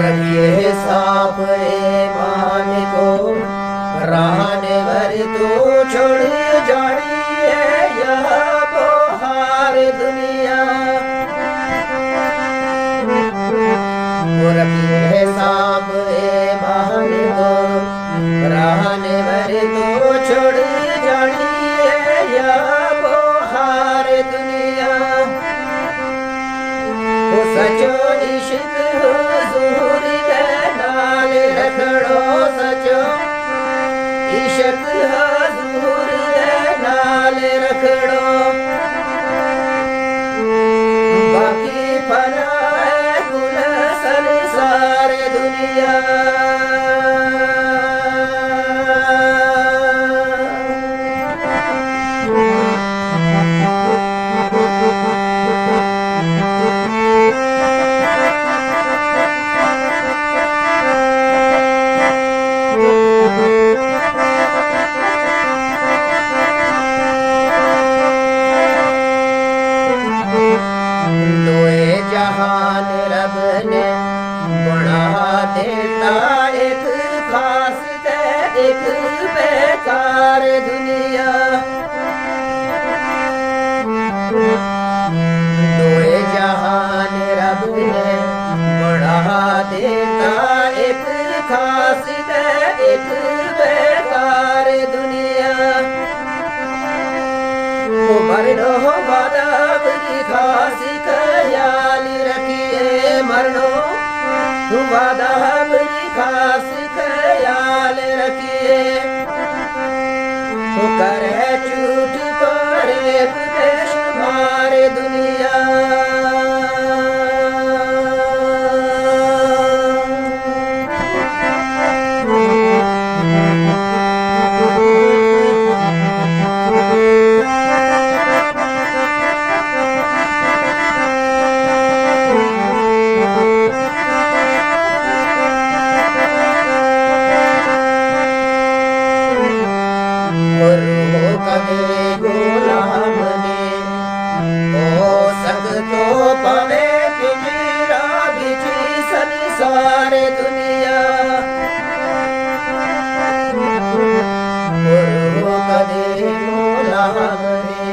रखिए साफ ईमान को रहने भर तो छोड़ जानी है यह बहार दुनिया। रखिए साफ ईमान को रहने भर तो छोड़ जानी है यह बहार दुनिया। वो सचो इश्क हुजूर के नाल रखड़ो सचो इश्क हुजूर के नाल रखड़ो। बाकी फना है कुल संसार दुनिया। जहान रब ने बना देता एक खास ते एक बेकार दुनिया। दोए जहान रब ने बना देता एक खास ते एक बेकार दुनिया। वो मरनो बादाब की खास ख्याल रखिए मरनो बादाब की खास ख्याल रखिए। वो करे झूठ करे बेशुमार दुनिया। कभी गुलाम ने हो सकतो पवे पिंजरा बिची संसार दुनिया। कभी गुलाम ने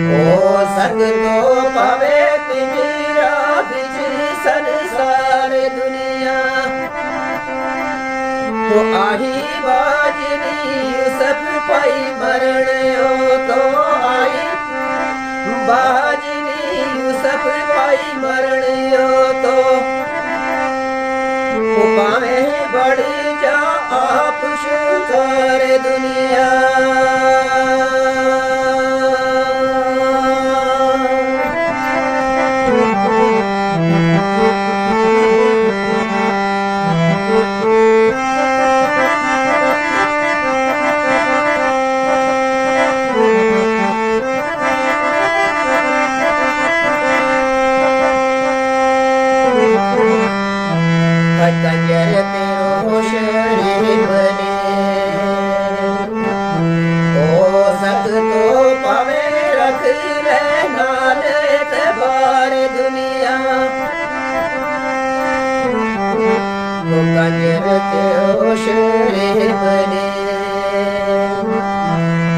हो सकतो पवे पिंजरा बिची संसार दुनिया। तो आही बाजनी यूसुफ पाई मरण हो तो आई बाजनी यूसुफ पाई मरण हो तो पावे बढ़ जा आप शुकर दुनिया। कंजर तेरो शरीफ ने हो सकतो पवे रख ले नाल एतबार दुनिया। कंजर तेरो शरीफ ने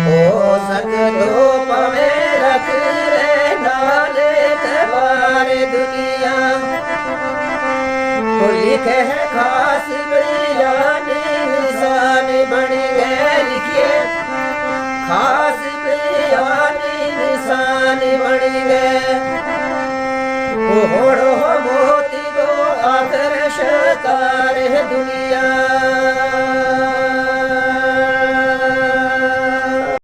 हो सकतो पवे रख ले नाल एतबार दुनिया। लिखे है खास बयान इंसान बन गए लिखिए खास बयान इंसान बन गए। होड़ो मोती को आकर शकार है दुनिया।